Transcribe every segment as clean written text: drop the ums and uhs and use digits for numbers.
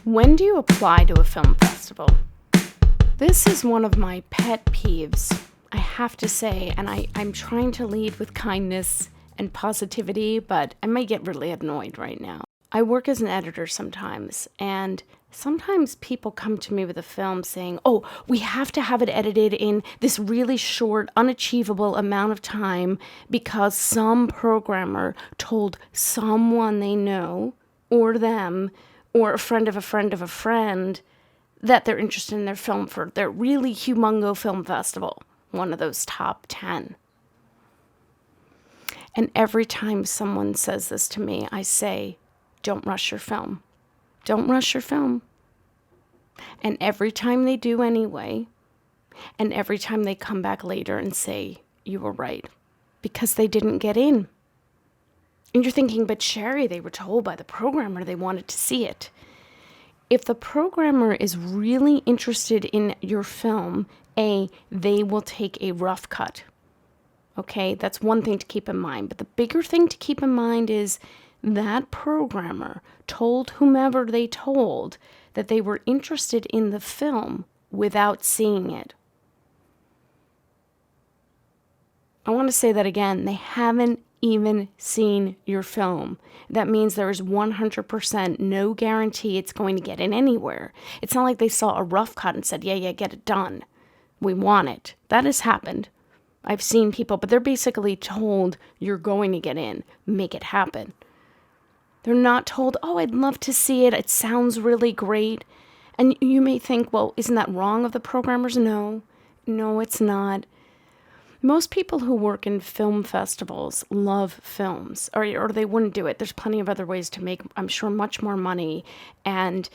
When do you apply to a film festival? This is one of my pet peeves, I have to say, and I'm trying to lead with kindness and positivity, but I might get really annoyed right now. I work as an editor sometimes, and sometimes people come to me with a film saying, oh, we have to have it edited in this really short, unachievable amount of time because some programmer told someone they know, or them, or a friend of a friend of a friend, that they're interested in their film for their really humongo film festival, one of those top 10. And every time someone says this to me, I say, don't rush your film. Don't rush your film. And every time they do anyway, and every time they come back later and say, you were right, because they didn't get in. And you're thinking, but Shari, they were told by the programmer they wanted to see it. If the programmer is really interested in your film, they will take a rough cut. Okay, that's one thing to keep in mind. But the bigger thing to keep in mind is that programmer told whomever they told that they were interested in the film without seeing it. I want to say that again. They haven't even seen your film. That means there is 100% no guarantee it's going to get in anywhere. It's not like they saw a rough cut and said, yeah, get it done. We want it. That has happened. I've seen people, but they're basically told you're going to get in. Make it happen. They're not told, oh, I'd love to see it. It sounds really great. And you may think, well, isn't that wrong of the programmers? No, it's not. Most people who work in film festivals love films, or they wouldn't do it. There's plenty of other ways to make, I'm sure, much more money and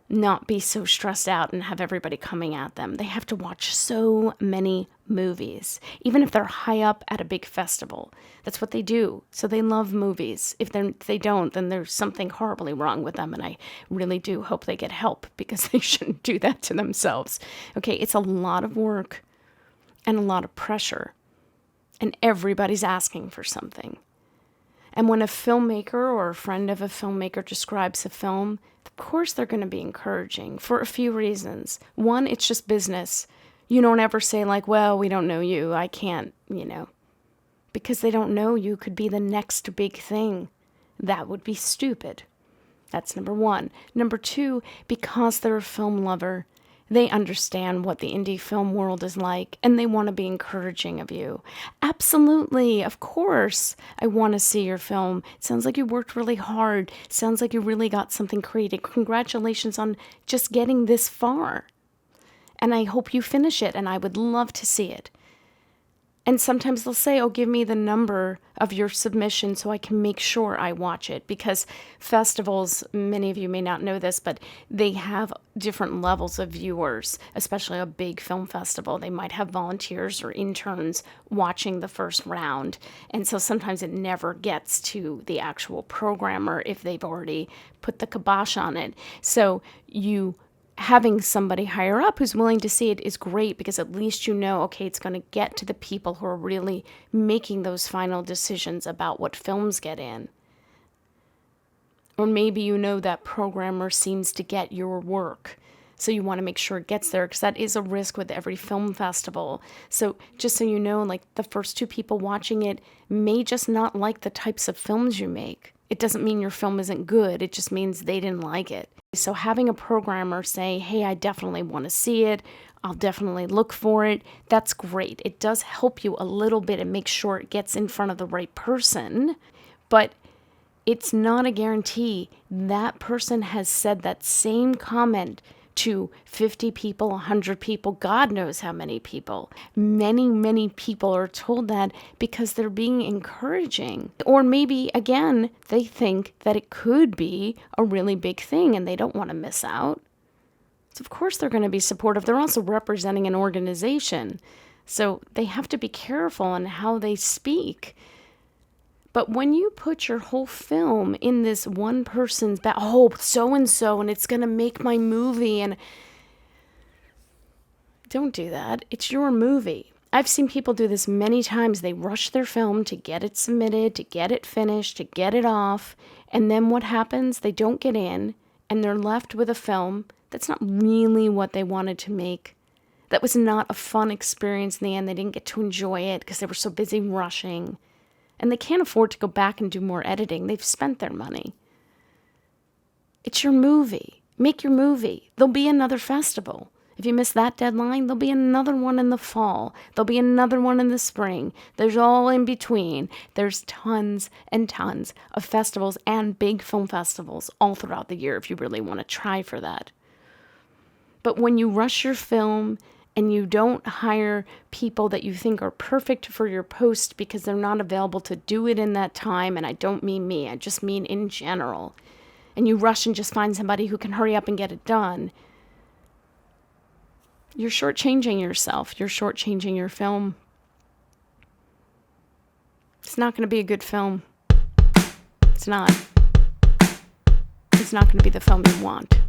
not be so stressed out and have everybody coming at them. They have to watch so many movies, even if they're high up at a big festival. That's what they do. So they love movies. If they don't, then there's something horribly wrong with them, and I really do hope they get help because they shouldn't do that to themselves. Okay, it's a lot of work and a lot of pressure, and everybody's asking for something. And when a filmmaker or a friend of a filmmaker describes a film, of course they're going to be encouraging for a few reasons. One, it's just business. You don't ever say like, well, we don't know you. I can't, because they don't know you could be the next big thing. That would be stupid. That's number one. Number two, because they're a film lover, they understand what the indie film world is like, and they want to be encouraging of you. Absolutely, of course, I want to see your film. It sounds like you worked really hard. Sounds like you really got something created. Congratulations on just getting this far. And I hope you finish it, and I would love to see it. And sometimes they'll say, oh, give me the number of your submission so I can make sure I watch it. Because festivals, many of you may not know this, but they have different levels of viewers, especially a big film festival. They might have volunteers or interns watching the first round. And so sometimes it never gets to the actual programmer if they've already put the kibosh on it. So having somebody higher up who's willing to see it is great because at least you know, okay, it's going to get to the people who are really making those final decisions about what films get in. Or maybe you know that programmer seems to get your work, so you want to make sure it gets there because that is a risk with every film festival. So just so you know, like the first two people watching it may just not like the types of films you make. It doesn't mean your film isn't good. It just means they didn't like it. So having a programmer say, hey, I definitely want to see it. I'll definitely look for it. That's great. It does help you a little bit and make sure it gets in front of the right person. But it's not a guarantee. That person has said that same comment to 50 people, 100 people, God knows how many people. Many people are told that because they're being encouraging. Or maybe, again, they think that it could be a really big thing and they don't want to miss out. So of course they're going to be supportive. They're also representing an organization. So they have to be careful on how they speak. But when you put your whole film in this one person's so-and-so, and it's going to make my movie, and don't do that. It's your movie. I've seen people do this many times. They rush their film to get it submitted, to get it finished, to get it off. And then what happens? They don't get in. and they're left with a film that's not really what they wanted to make. That was not a fun experience in the end. They didn't get to enjoy it because they were so busy rushing. And they can't afford to go back and do more editing. They've spent their money. It's your movie. Make your movie. There'll be another festival. If you miss that deadline, there'll be another one in the fall. There'll be another one in the spring. There's all in between. There's tons and tons of festivals and big film festivals all throughout the year if you really want to try for that. But when you rush your film and you don't hire people that you think are perfect for your post because they're not available to do it in that time, and I don't mean me, I just mean in general, and you rush and just find somebody who can hurry up and get it done, you're shortchanging yourself. You're shortchanging your film. It's not going to be a good film. It's not. It's not going to be the film you want.